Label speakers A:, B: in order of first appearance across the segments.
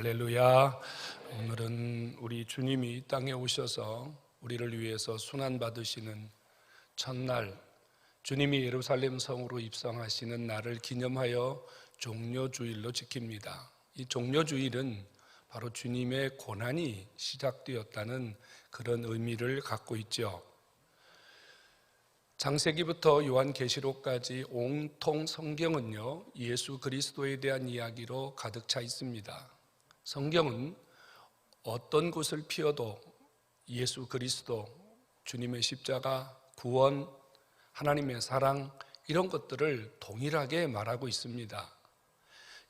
A: 할렐루야. 오늘은 우리 주님이 이 땅에 오셔서 우리를 위해서 순환받으시는 첫날, 주님이 예루살렘 성으로 입성하시는 날을 기념하여 종려주일로 지킵니다. 이 종려주일은 바로 주님의 고난이 시작되었다는 그런 의미를 갖고 있죠. 창세기부터 요한계시록까지 온통 성경은요, 예수 그리스도에 대한 이야기로 가득 차 있습니다. 성경은 어떤 곳을 피어도 예수 그리스도, 주님의 십자가, 구원, 하나님의 사랑, 이런 것들을 동일하게 말하고 있습니다.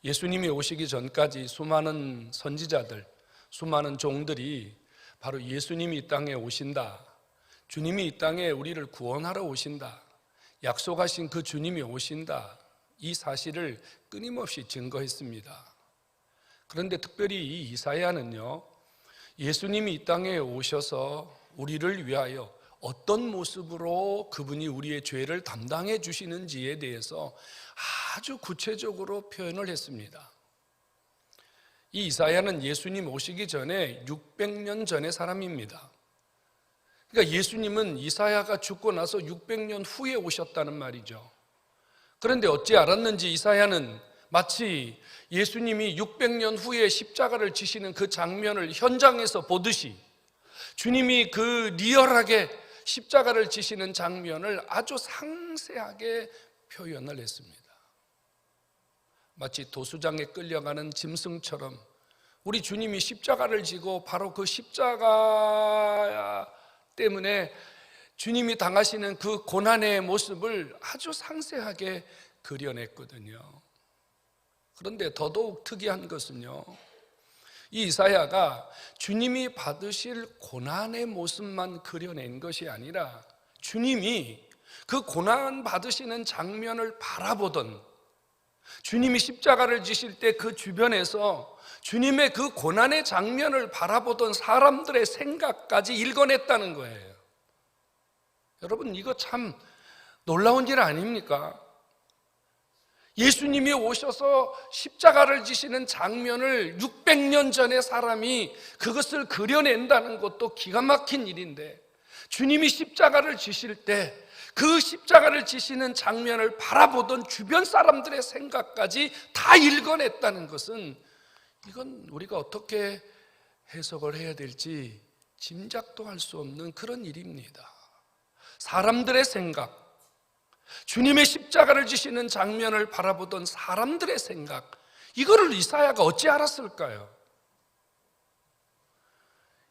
A: 예수님이 오시기 전까지 수많은 선지자들, 수많은 종들이 바로 예수님이 이 땅에 오신다, 주님이 이 땅에 우리를 구원하러 오신다, 약속하신 그 주님이 오신다, 이 사실을 끊임없이 증거했습니다. 그런데 특별히 이 이사야는요, 예수님이 이 땅에 오셔서 우리를 위하여 어떤 모습으로 그분이 우리의 죄를 담당해 주시는지에 대해서 아주 구체적으로 표현을 했습니다. 이 이사야는 예수님 오시기 전에 600년 전의 사람입니다. 그러니까 예수님은 이사야가 죽고 나서 600년 후에 오셨다는 말이죠. 그런데 어찌 알았는지 이사야는 마치 예수님이 600년 후에 십자가를 지시는 그 장면을 현장에서 보듯이 주님이 그 리얼하게 십자가를 지시는 장면을 아주 상세하게 표현을 했습니다. 마치 도수장에 끌려가는 짐승처럼 우리 주님이 십자가를 지고 바로 그 십자가 때문에 주님이 당하시는 그 고난의 모습을 아주 상세하게 그려냈거든요. 그런데 더더욱 특이한 것은요, 이 이사야가 주님이 받으실 고난의 모습만 그려낸 것이 아니라 주님이 그 고난 받으시는 장면을 바라보던, 주님이 십자가를 지실 때 그 주변에서 주님의 그 고난의 장면을 바라보던 사람들의 생각까지 읽어냈다는 거예요. 여러분, 이거 참 놀라운 일 아닙니까? 예수님이 오셔서 십자가를 지시는 장면을 600년 전의 사람이 그것을 그려낸다는 것도 기가 막힌 일인데, 주님이 십자가를 지실 때 그 십자가를 지시는 장면을 바라보던 주변 사람들의 생각까지 다 읽어냈다는 것은, 이건 우리가 어떻게 해석을 해야 될지 짐작도 할 수 없는 그런 일입니다. 사람들의 생각, 주님의 십자가를 지시는 장면을 바라보던 사람들의 생각, 이거를 이사야가 어찌 알았을까요?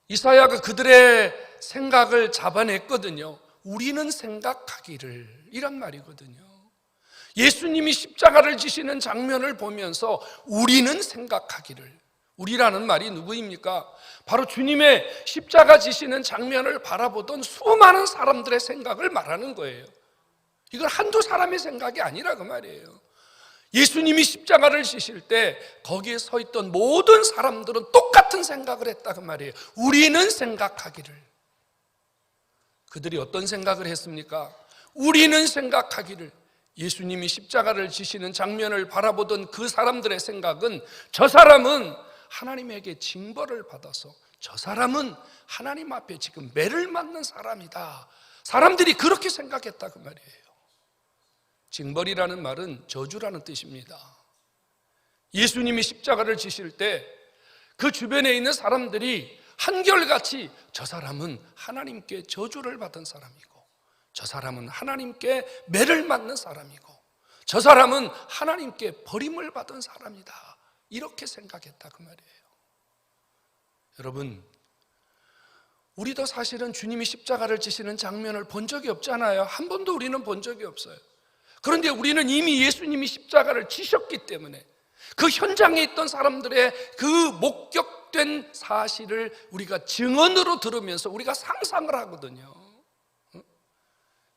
A: 이사야가 그들의 생각을 잡아냈거든요. 우리는 생각하기를, 이란 말이거든요. 예수님이 십자가를 지시는 장면을 보면서 우리는 생각하기를, 우리라는 말이 누구입니까? 바로 주님의 십자가 지시는 장면을 바라보던 수많은 사람들의 생각을 말하는 거예요. 이건 한두 사람의 생각이 아니라 그 말이에요. 예수님이 십자가를 지실 때 거기에 서 있던 모든 사람들은 똑같은 생각을 했다 그 말이에요. 우리는 생각하기를. 그들이 어떤 생각을 했습니까? 우리는 생각하기를, 예수님이 십자가를 지시는 장면을 바라보던 그 사람들의 생각은, 저 사람은 하나님에게 징벌을 받아서 저 사람은 하나님 앞에 지금 매를 맞는 사람이다. 사람들이 그렇게 생각했다 그 말이에요. 징벌이라는 말은 저주라는 뜻입니다. 예수님이 십자가를 지실 때 그 주변에 있는 사람들이 한결같이 저 사람은 하나님께 저주를 받은 사람이고, 저 사람은 하나님께 매를 맞는 사람이고, 저 사람은 하나님께 버림을 받은 사람이다, 이렇게 생각했다 그 말이에요. 여러분, 우리도 사실은 주님이 십자가를 지시는 장면을 본 적이 없잖아요. 한 번도 우리는 본 적이 없어요. 그런데 우리는 이미 예수님이 십자가를 지셨기 때문에 그 현장에 있던 사람들의 그 목격된 사실을 우리가 증언으로 들으면서 우리가 상상을 하거든요.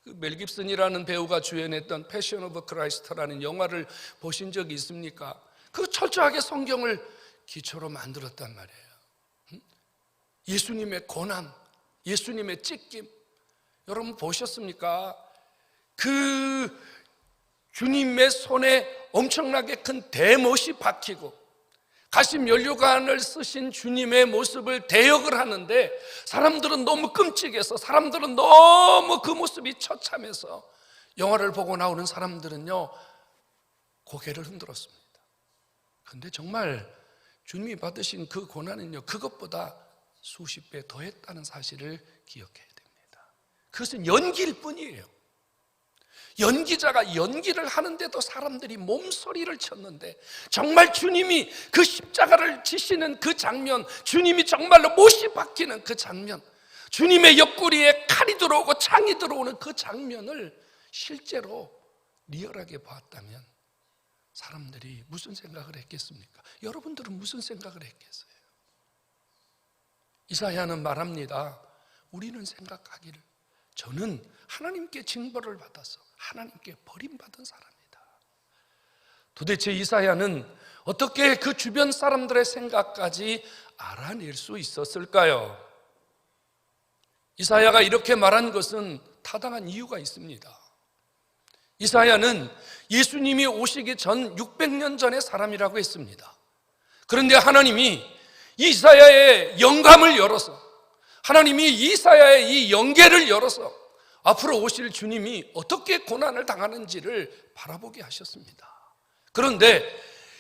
A: 멜 깁슨이라는 배우가 주연했던 패션 오브 크라이스트라는 영화를 보신 적이 있습니까? 그 철저하게 성경을 기초로 만들었단 말이에요. 예수님의 고난, 예수님의 찢김, 여러분 보셨습니까? 그 주님의 손에 엄청나게 큰 대못이 박히고 가심 연료관을 쓰신 주님의 모습을 대역을 하는데 사람들은 너무 끔찍해서, 사람들은 너무 그 모습이 처참해서 영화를 보고 나오는 사람들은요 고개를 흔들었습니다. 그런데 정말 주님이 받으신 그 고난은요 그것보다 수십 배 더했다는 사실을 기억해야 됩니다. 그것은 연기일 뿐이에요. 연기자가 연기를 하는데도 사람들이 몸소리를 쳤는데, 정말 주님이 그 십자가를 지시는 그 장면, 주님이 정말로 못이 박히는 그 장면, 주님의 옆구리에 칼이 들어오고 창이 들어오는 그 장면을 실제로 리얼하게 봤다면 사람들이 무슨 생각을 했겠습니까? 여러분들은 무슨 생각을 했겠어요? 이사야는 말합니다. 우리는 생각하기를 저는 하나님께 징벌을 받아서 하나님께 버림받은 사람이다. 도대체 이사야는 어떻게 그 주변 사람들의 생각까지 알아낼 수 있었을까요? 이사야가 이렇게 말한 것은 타당한 이유가 있습니다. 이사야는 예수님이 오시기 전 600년 전의 사람이라고 했습니다. 그런데 하나님이 이사야의 영감을 열어서, 하나님이 이사야의 이 영계를 열어서 앞으로 오실 주님이 어떻게 고난을 당하는지를 바라보게 하셨습니다. 그런데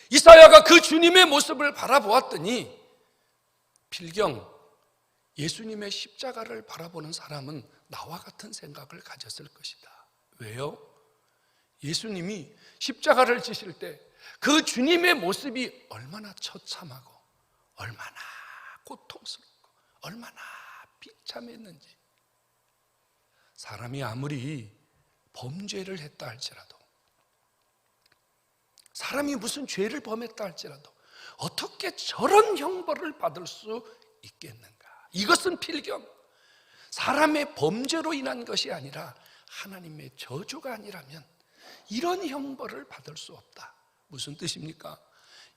A: 이사야가 그 주님의 모습을 바라보았더니 필경 예수님의 십자가를 바라보는 사람은 나와 같은 생각을 가졌을 것이다. 왜요? 예수님이 십자가를 지실 때 그 주님의 모습이 얼마나 처참하고 얼마나 고통스럽고 얼마나 비참했는지, 사람이 아무리 범죄를 했다 할지라도, 사람이 무슨 죄를 범했다 할지라도 어떻게 저런 형벌을 받을 수 있겠는가? 이것은 필경 사람의 범죄로 인한 것이 아니라 하나님의 저주가 아니라면 이런 형벌을 받을 수 없다. 무슨 뜻입니까?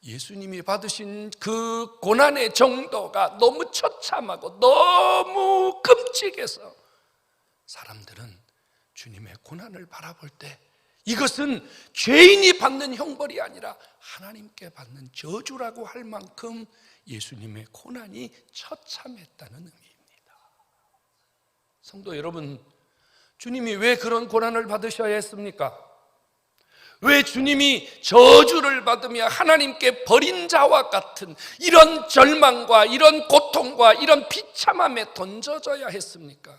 A: 예수님이 받으신 그 고난의 정도가 너무 처참하고 너무 끔찍해서 사람들은 주님의 고난을 바라볼 때 이것은 죄인이 받는 형벌이 아니라 하나님께 받는 저주라고 할 만큼 예수님의 고난이 처참했다는 의미입니다. 성도 여러분, 주님이 왜 그런 고난을 받으셔야 했습니까? 왜 주님이 저주를 받으며 하나님께 버린 자와 같은 이런 절망과 이런 고통과 이런 비참함에 던져져야 했습니까?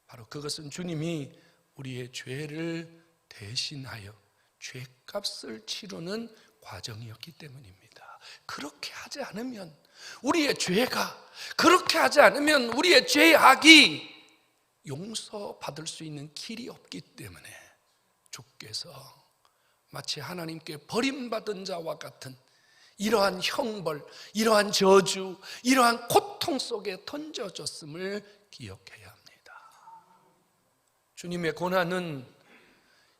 A: 바로 그것은 주님이 우리의 죄를 대신하여 죄값을 치르는 과정이었기 때문입니다. 그렇게 하지 않으면 우리의 죄가, 그렇게 하지 않으면 우리의 죄악이 용서받을 수 있는 길이 없기 때문에 주께서 마치 하나님께 버림받은 자와 같은 이러한 형벌, 이러한 저주, 이러한 고통 속에 던져졌음을 기억해야 합니다. 주님의 고난은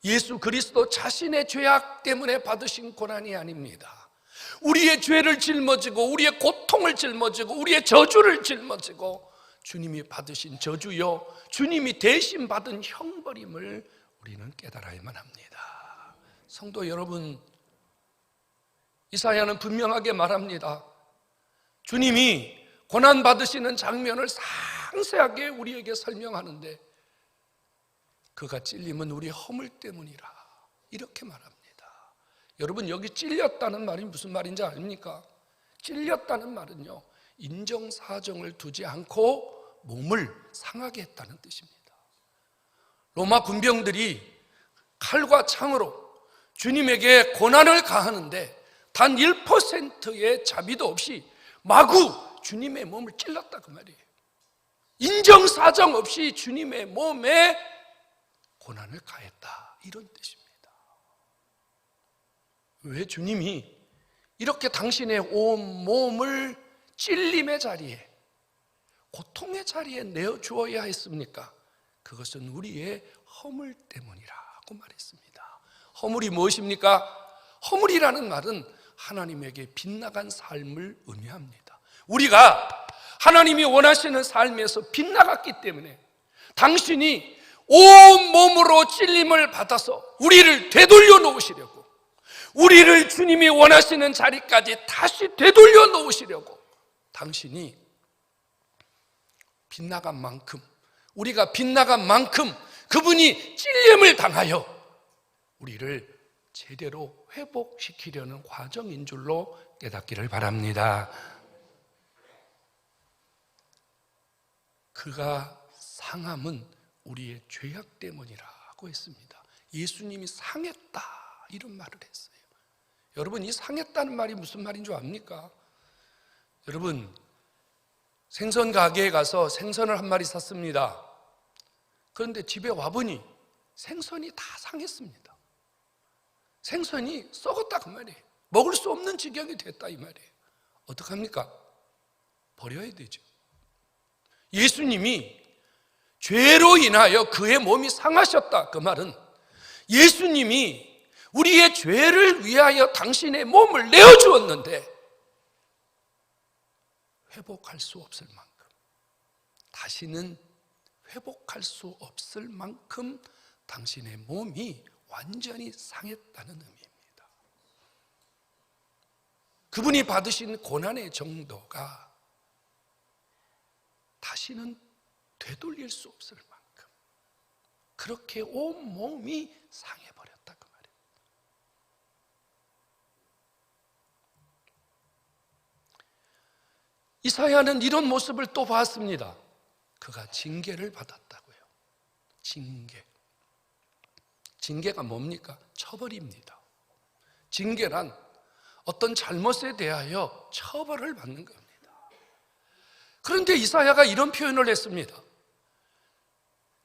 A: 예수 그리스도 자신의 죄악 때문에 받으신 고난이 아닙니다. 우리의 죄를 짊어지고 우리의 고통을 짊어지고 우리의 저주를 짊어지고 주님이 받으신 저주요, 주님이 대신 받은 형벌임을 우리는 깨달아야만 합니다. 성도 여러분, 이사야는 분명하게 말합니다. 주님이 고난받으시는 장면을 상세하게 우리에게 설명하는데 그가 찔림은 우리 허물 때문이라 이렇게 말합니다. 여러분, 여기 찔렸다는 말이 무슨 말인지 아닙니까? 찔렸다는 말은요, 인정사정을 두지 않고 몸을 상하게 했다는 뜻입니다. 로마 군병들이 칼과 창으로 주님에게 고난을 가하는데 단 1%의 자비도 없이 마구 주님의 몸을 찔렀다 그 말이에요. 인정사정 없이 주님의 몸에 고난을 가했다, 이런 뜻입니다. 왜 주님이 이렇게 당신의 온 몸을 찔림의 자리에, 고통의 자리에 내어주어야 했습니까? 그것은 우리의 허물 때문이라고 말했습니다. 허물이 무엇입니까? 허물이라는 말은 하나님에게 빗나간 삶을 의미합니다. 우리가 하나님이 원하시는 삶에서 빗나갔기 때문에 당신이 온 몸으로 찔림을 받아서 우리를 되돌려 놓으시려고, 우리를 주님이 원하시는 자리까지 다시 되돌려 놓으시려고 당신이 빗나간 만큼, 우리가 빗나간 만큼 그분이 찔림을 당하여 우리를 제대로 회복시키려는 과정인 줄로 깨닫기를 바랍니다. 그가 상함은 우리의 죄악 때문이라고 했습니다. 예수님이 상했다 이런 말을 했어요. 여러분, 이 상했다는 말이 무슨 말인 줄 압니까? 여러분, 생선 가게에 가서 생선을 한 마리 샀습니다. 그런데 집에 와보니 생선이 다 상했습니다. 생선이 썩었다 그 말이에요. 먹을 수 없는 지경이 됐다 이 말이에요. 어떡합니까? 버려야 되죠. 예수님이 죄로 인하여 그의 몸이 상하셨다 그 말은 예수님이 우리의 죄를 위하여 당신의 몸을 내어주었는데 회복할 수 없을 만큼, 다시는 회복할 수 없을 만큼 당신의 몸이 완전히 상했다는 의미입니다. 그분이 받으신 고난의 정도가 다시는 되돌릴 수 없을 만큼 그렇게 온 몸이 상해버렸다 그 말이에요. 이사야는 이런 모습을 또 봤습니다. 그가 징계를 받았다고요. 징계가 뭡니까? 처벌입니다. 징계란 어떤 잘못에 대하여 처벌을 받는 겁니다. 그런데 이사야가 이런 표현을 했습니다.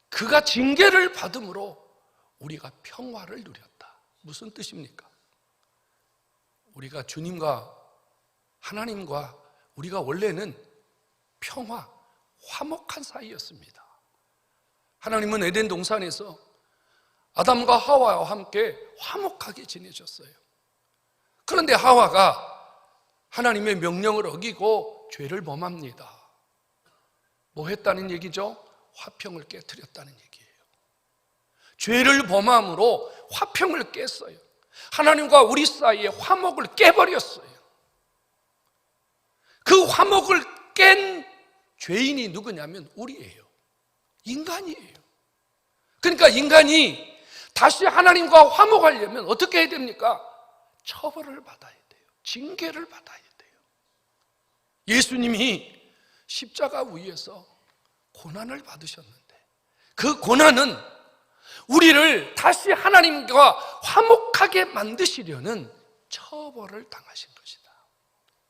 A: 그가 징계를 받음으로 우리가 평화를 누렸다. 무슨 뜻입니까? 우리가 주님과 하나님과 우리가 원래는 평화, 화목한 사이였습니다. 하나님은 에덴 동산에서 아담과 하와와 함께 화목하게 지내셨어요. 그런데 하와가 하나님의 명령을 어기고 죄를 범합니다. 뭐 했다는 얘기죠? 화평을 깨트렸다는 얘기예요. 죄를 범함으로 화평을 깼어요. 하나님과 우리 사이에 화목을 깨버렸어요. 그 화목을 깬 죄인이 누구냐면 우리예요. 인간이에요. 그러니까 인간이 다시 하나님과 화목하려면 어떻게 해야 됩니까? 처벌을 받아야 돼요. 징계를 받아야 돼요. 예수님이 십자가 위에서 고난을 받으셨는데 그 고난은 우리를 다시 하나님과 화목하게 만드시려는 처벌을 당하신 것이다.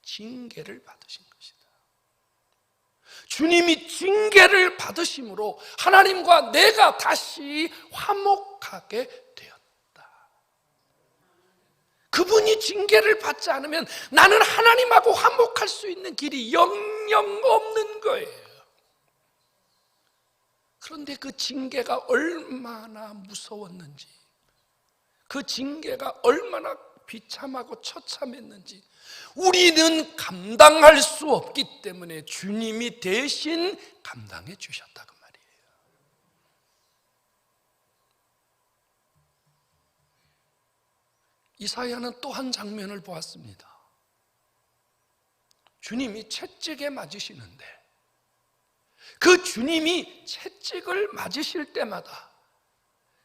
A: 징계를 받으신 것이다. 주님이 징계를 받으심으로 하나님과 내가 다시 화목하게 되었다. 그분이 징계를 받지 않으면 나는 하나님하고 화목할 수 있는 길이 영영 없는 거예요. 그런데 그 징계가 얼마나 무서웠는지, 그 징계가 얼마나 비참하고 처참했는지 우리는 감당할 수 없기 때문에 주님이 대신 감당해 주셨다 그 말이에요. 이사야는 또 한 장면을 보았습니다. 주님이 채찍에 맞으시는데 그 주님이 채찍을 맞으실 때마다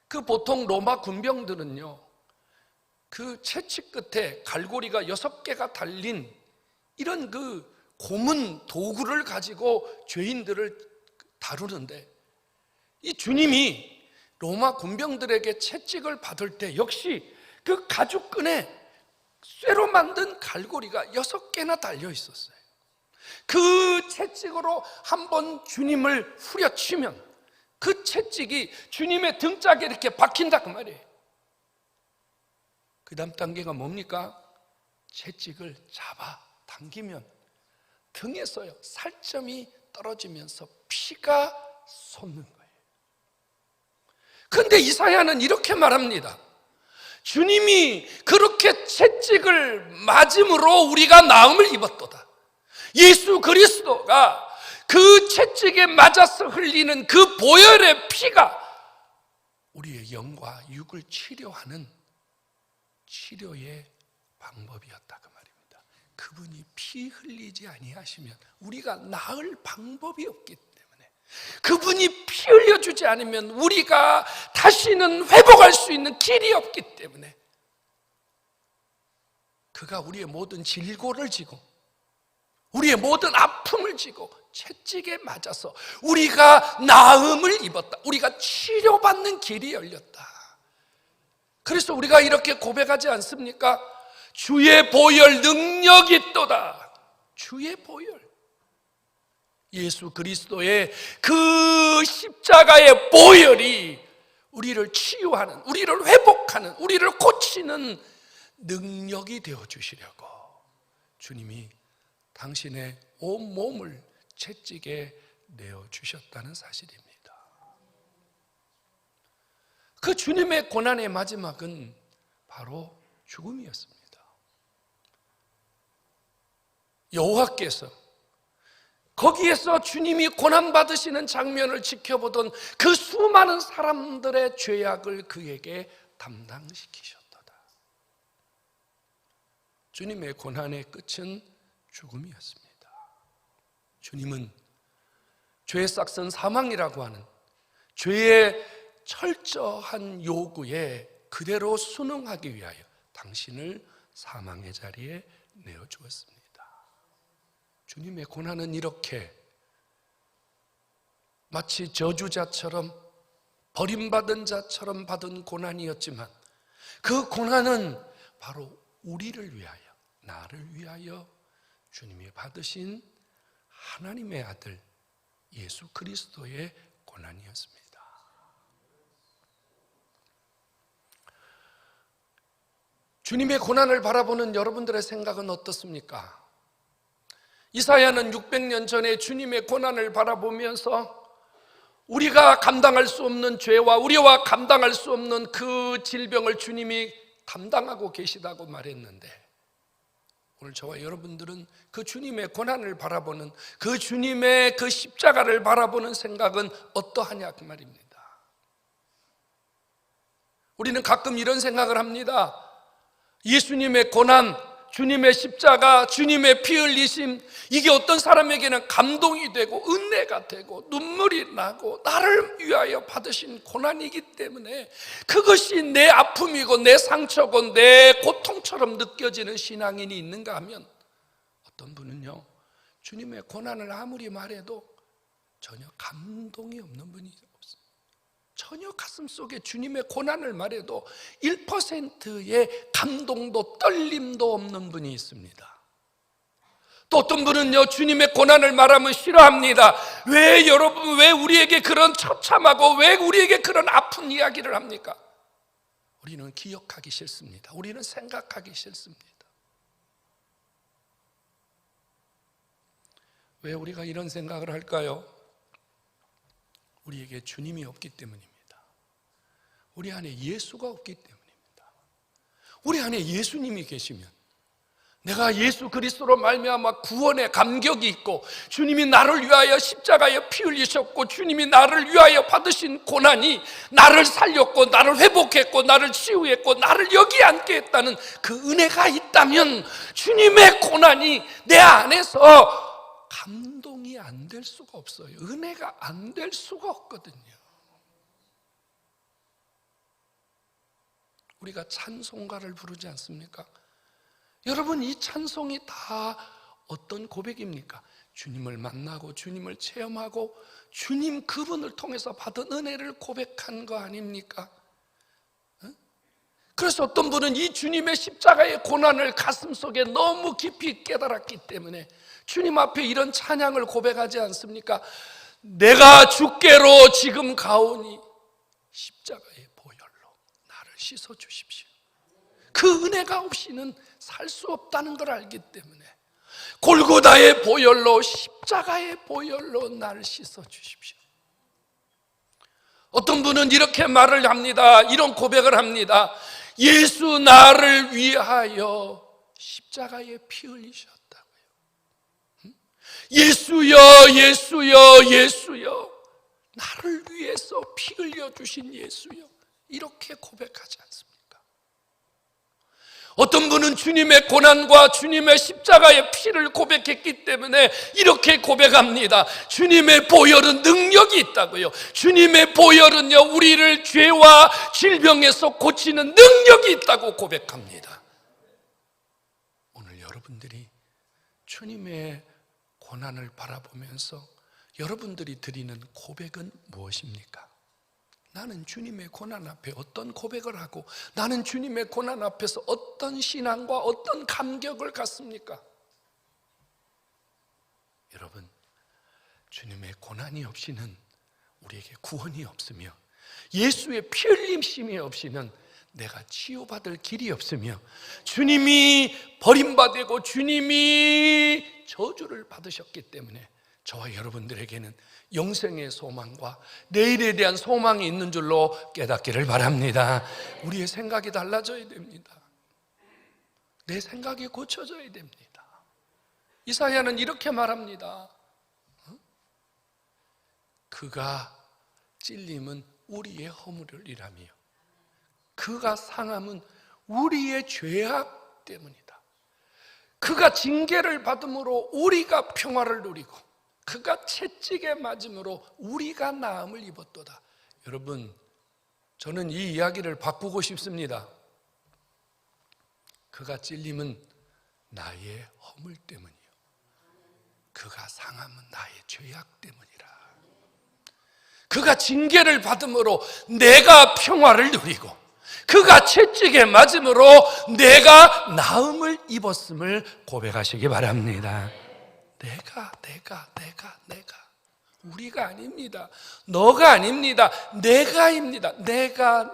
A: 그 보통 로마 군병들은요, 그 채찍 끝에 갈고리가 6개가 달린 이런 그 고문 도구를 가지고 죄인들을 다루는데 이 주님이 로마 군병들에게 채찍을 받을 때 역시 그 가죽끈에 쇠로 만든 갈고리가 6개나 달려 있었어요. 그 채찍으로 한번 주님을 후려치면 그 채찍이 주님의 등짝에 이렇게 박힌다 그 말이에요. 그 다음 단계가 뭡니까? 채찍을 잡아 당기면 등에서요 살점이 떨어지면서 피가 솟는 거예요. 그런데 이사야는 이렇게 말합니다. 주님이 그렇게 채찍을 맞음으로 우리가 나음을 입었도다. 예수 그리스도가 그 채찍에 맞아서 흘리는 그 보혈의 피가 우리의 영과 육을 치료하는 치료의 방법이었다 그 말입니다. 그분이 피 흘리지 아니하시면 우리가 나을 방법이 없기 때문에, 그분이 피 흘려주지 않으면 우리가 다시는 회복할 수 있는 길이 없기 때문에, 그가 우리의 모든 질고를 지고 우리의 모든 아픔을 지고 채찍에 맞아서 우리가 나음을 입었다. 우리가 치료받는 길이 열렸다. 그래서 우리가 이렇게 고백하지 않습니까? 주의 보혈 능력이 있도다. 주의 보혈, 예수 그리스도의 그 십자가의 보혈이 우리를 치유하는, 우리를 회복하는, 우리를 고치는 능력이 되어주시려고 주님이 당신의 온 몸을 채찍에 내어주셨다는 사실입니다. 그 주님의 고난의 마지막은 바로 죽음이었습니다. 여호와께서 거기에서 주님이 고난받으시는 장면을 지켜보던 그 수많은 사람들의 죄악을 그에게 담당시키셨도다. 주님의 고난의 끝은 죽음이었습니다. 주님은 죄의 싹슨 사망이라고 하는 죄의 철저한 요구에 그대로 순응하기 위하여 당신을 사망의 자리에 내어주었습니다. 주님의 고난은 이렇게 마치 저주자처럼, 버림받은 자처럼 받은 고난이었지만, 그 고난은 바로 우리를 위하여, 나를 위하여 주님이 받으신 하나님의 아들 예수 그리스도의 고난이었습니다. 주님의 고난을 바라보는 여러분들의 생각은 어떻습니까? 이사야는 600년 전에 주님의 고난을 바라보면서 우리가 감당할 수 없는 죄와 우리와 감당할 수 없는 그 질병을 주님이 담당하고 계시다고 말했는데, 오늘 저와 여러분들은 그 주님의 고난을 바라보는, 그 주님의 그 십자가를 바라보는 생각은 어떠하냐 그 말입니다. 우리는 가끔 이런 생각을 합니다. 예수님의 고난, 주님의 십자가, 주님의 피 흘리심, 이게 어떤 사람에게는 감동이 되고 은혜가 되고 눈물이 나고 나를 위하여 받으신 고난이기 때문에 그것이 내 아픔이고 내 상처고 내 고통처럼 느껴지는 신앙인이 있는가 하면, 어떤 분은요, 주님의 고난을 아무리 말해도 전혀 감동이 없는 분이 없습니다. 전혀 가슴 속에 주님의 고난을 말해도 1%의 감동도 떨림도 없는 분이 있습니다. 또 어떤 분은요, 주님의 고난을 말하면 싫어합니다. 왜 여러분, 왜 우리에게 그런 처참하고 왜 우리에게 그런 아픈 이야기를 합니까? 우리는 기억하기 싫습니다. 우리는 생각하기 싫습니다. 왜 우리가 이런 생각을 할까요? 우리에게 주님이 없기 때문입니다. 우리 안에 예수가 없기 때문입니다. 우리 안에 예수님이 계시면, 내가 예수 그리스도로 말미암아 구원의 감격이 있고 주님이 나를 위하여 십자가에 피 흘리셨고 주님이 나를 위하여 받으신 고난이 나를 살렸고 나를 회복했고 나를 치유했고 나를 여기 앉게 했다는 그 은혜가 있다면, 주님의 고난이 내 안에서 감동이 안 될 수가 없어요. 은혜가 안 될 수가 없거든요. 우리가 찬송가를 부르지 않습니까? 여러분, 이 찬송이 다 어떤 고백입니까? 주님을 만나고 주님을 체험하고 주님 그분을 통해서 받은 은혜를 고백한 거 아닙니까? 그래서 어떤 분은 이 주님의 십자가의 고난을 가슴속에 너무 깊이 깨달았기 때문에 주님 앞에 이런 찬양을 고백하지 않습니까? 내가 주께로 지금 가오니 십자가의 보혈로 나를 씻어주십시오. 그 은혜가 없이는 살 수 없다는 걸 알기 때문에 골고다의 보혈로, 십자가의 보혈로 나를 씻어주십시오. 어떤 분은 이렇게 말을 합니다. 이런 고백을 합니다. 예수 나를 위하여 십자가에 피 흘리셨다고요. 예수여, 예수여, 예수여, 나를 위해서 피 흘려주신 예수여, 이렇게 고백하지 않습니까? 어떤 분은 주님의 고난과 주님의 십자가의 피를 고백했기 때문에 이렇게 고백합니다. 주님의 보혈은 능력이 있다고요. 주님의 보혈은요, 우리를 죄와 질병에서 고치는 능력이 있다고 고백합니다. 오늘 여러분들이 주님의 고난을 바라보면서 여러분들이 드리는 고백은 무엇입니까? 나는 주님의 고난 앞에 어떤 고백을 하고 나는 주님의 고난 앞에서 어떤 신앙과 어떤 감격을 갖습니까? 여러분, 주님의 고난이 없이는 우리에게 구원이 없으며 예수의 피 흘림심이 없이는 내가 치유받을 길이 없으며 주님이 버림받고 주님이 저주를 받으셨기 때문에 저와 여러분들에게는 영생의 소망과 내일에 대한 소망이 있는 줄로 깨닫기를 바랍니다. 우리의 생각이 달라져야 됩니다. 내 생각이 고쳐져야 됩니다. 이사야는 이렇게 말합니다. 그가 찔림은 우리의 허물이라며 그가 상함은 우리의 죄악 때문이다. 그가 징계를 받음으로 우리가 평화를 누리고 그가 채찍에 맞음으로 우리가 나음을 입었도다. 여러분, 저는 이 이야기를 바꾸고 싶습니다. 그가 찔림은 나의 허물 때문이요 그가 상함은 나의 죄악 때문이라. 그가 징계를 받음으로 내가 평화를 누리고 그가 채찍에 맞음으로 내가 나음을 입었음을 고백하시기 바랍니다. 내가 우리가 아닙니다. 너가 아닙니다. 내가입니다. 내가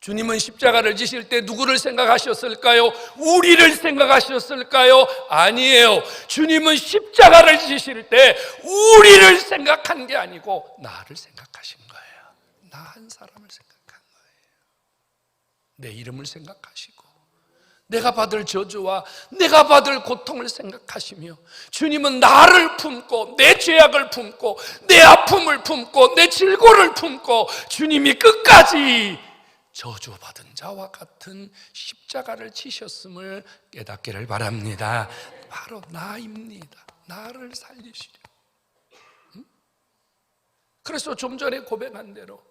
A: 주님은 십자가를 지실 때 누구를 생각하셨을까요? 우리를 생각하셨을까요? 아니에요. 주님은 십자가를 지실 때 우리를 생각한 게 아니고 나를 생각하신 거예요. 나 한 사람을 생각한 거예요. 내 이름을 생각하시고 내가 받을 저주와 내가 받을 고통을 생각하시며 주님은 나를 품고 내 죄악을 품고 내 아픔을 품고 내 질고를 품고 주님이 끝까지 저주받은 자와 같은 십자가를 지셨음을 깨닫기를 바랍니다. 바로 나입니다. 나를 살리시려. 그래서 좀 전에 고백한 대로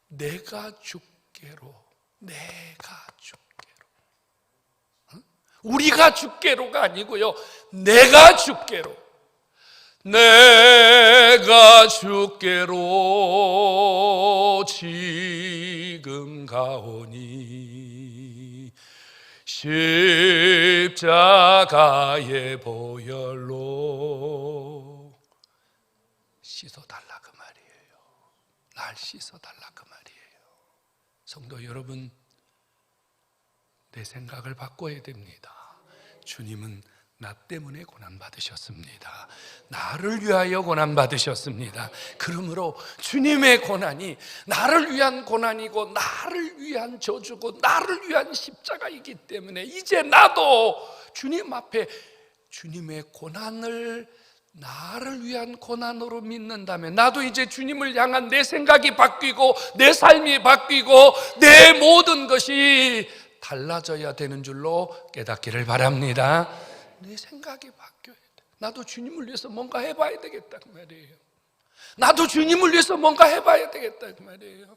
A: 내가 죽게로 우리가 죽게로가 아니고요, 내가 죽게로 지금 가오니 십자가의 보혈로 씻어달라 그 말이에요. 날 씻어달라 그 말이에요. 성도 여러분, 내 생각을 바꿔야 됩니다. 주님은 나 때문에 고난받으셨습니다. 나를 위하여 고난받으셨습니다. 그러므로 주님의 고난이 나를 위한 고난이고 나를 위한 저주고 나를 위한 십자가이기 때문에 이제 나도 주님 앞에 주님의 고난을 나를 위한 고난으로 믿는다면 나도 이제 주님을 향한 내 생각이 바뀌고 내 삶이 바뀌고 내 모든 것이 달라져야 되는 줄로 깨닫기를 바랍니다. 내 생각이 바뀌어야 돼. 나도 주님을 위해서 뭔가 해봐야 되겠다 그 말이에요. 나도 주님을 위해서 뭔가 해봐야 되겠다 그 말이에요.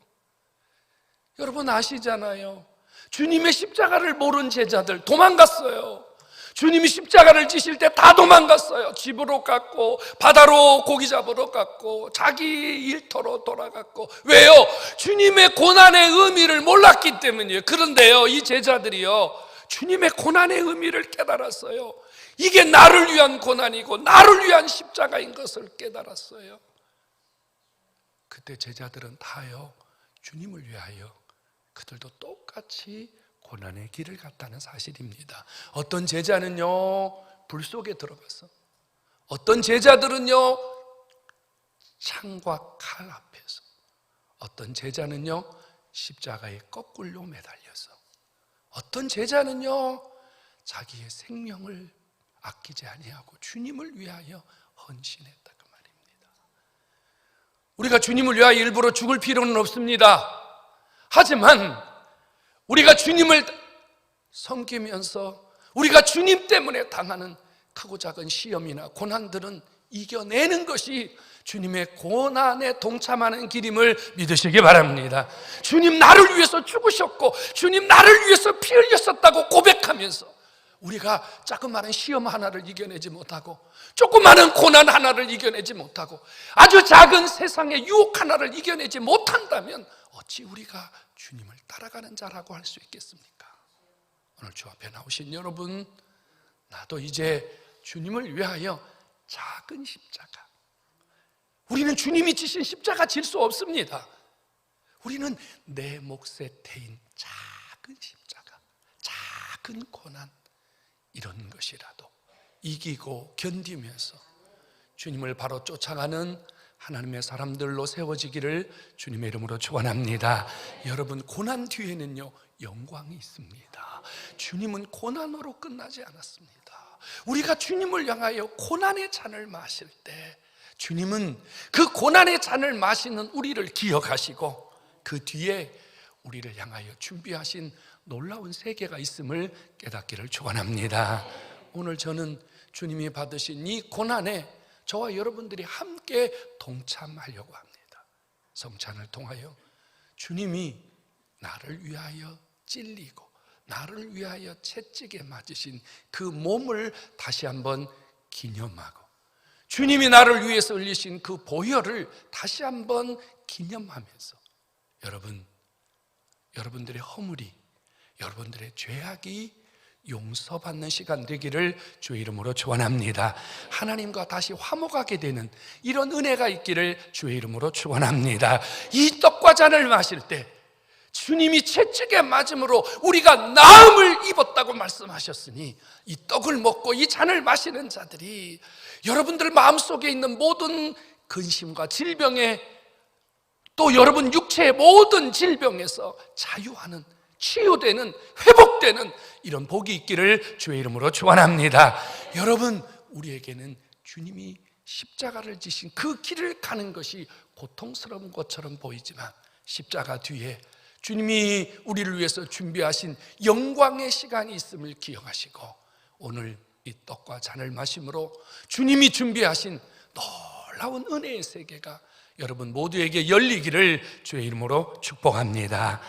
A: 여러분 아시잖아요. 주님의 십자가를 모른 제자들 도망갔어요. 주님이 십자가를 지실 때 다 도망갔어요. 집으로 갔고 바다로 고기 잡으러 갔고 자기 일터로 돌아갔고. 왜요? 주님의 고난의 의미를 몰랐기 때문이에요. 그런데요, 이 제자들이요, 주님의 고난의 의미를 깨달았어요. 이게 나를 위한 고난이고 나를 위한 십자가인 것을 깨달았어요. 그때 제자들은 다요, 주님을 위하여 그들도 똑같이 고난의 길을 갔다는 사실입니다. 어떤 제자는요, 불 속에 들어가서, 어떤 제자들은요, 창과 칼 앞에서, 어떤 제자는요, 십자가에 거꾸로 매달려서, 어떤 제자는요, 자기의 생명을 아끼지 아니하고 주님을 위하여 헌신했다 그 말입니다. 우리가 주님을 위하여 일부러 죽을 필요는 없습니다. 하지만 우리가 주님을 섬기면서 우리가 주님 때문에 당하는 크고 작은 시험이나 고난들은 이겨내는 것이 주님의 고난에 동참하는 길임을 믿으시기 바랍니다. 주님 나를 위해서 죽으셨고 주님 나를 위해서 피 흘렸었다고 고백하면서 우리가 조그마한 시험 하나를 이겨내지 못하고 조그마한 고난 하나를 이겨내지 못하고 아주 작은 세상의 유혹 하나를 이겨내지 못한다면 어찌 우리가 주님을 따라가는 자라고 할 수 있겠습니까? 오늘 주 앞에 나오신 여러분, 나도 이제 주님을 위하여 작은 십자가, 우리는 주님이 지신 십자가 질 수 없습니다. 우리는 내 몫에 태인 작은 십자가, 작은 고난, 이런 것이라도 이기고 견디면서 주님을 바로 쫓아가는 하나님의 사람들로 세워지기를 주님의 이름으로 축원합니다. 여러분, 고난 뒤에는요 영광이 있습니다. 주님은 고난으로 끝나지 않았습니다. 우리가 주님을 향하여 고난의 잔을 마실 때 주님은 그 고난의 잔을 마시는 우리를 기억하시고 그 뒤에 우리를 향하여 준비하신 놀라운 세계가 있음을 깨닫기를 축원합니다. 오늘 저는 주님이 받으신 이 고난에 저와 여러분들이 함께 동참하려고 합니다. 성찬을 통하여 주님이 나를 위하여 찔리고 나를 위하여 채찍에 맞으신 그 몸을 다시 한번 기념하고 주님이 나를 위해서 흘리신 그 보혈을 다시 한번 기념하면서 여러분들의 허물이, 여러분들의 죄악이 용서받는 시간 되기를 주의 이름으로 축원합니다. 하나님과 다시 화목하게 되는 이런 은혜가 있기를 주의 이름으로 축원합니다. 이 떡과 잔을 마실 때 주님이 채찍에 맞음으로 우리가 나음을 입었다고 말씀하셨으니 이 떡을 먹고 이 잔을 마시는 자들이 여러분들 마음속에 있는 모든 근심과 질병에 또 여러분 육체의 모든 질병에서 자유하는, 치유되는, 회복되는 이런 복이 있기를 주의 이름으로 축원합니다. 여러분, 우리에게는 주님이 십자가를 지신 그 길을 가는 것이 고통스러운 것처럼 보이지만 십자가 뒤에 주님이 우리를 위해서 준비하신 영광의 시간이 있음을 기억하시고 오늘 이 떡과 잔을 마심으로 주님이 준비하신 놀라운 은혜의 세계가 여러분 모두에게 열리기를 주의 이름으로 축복합니다.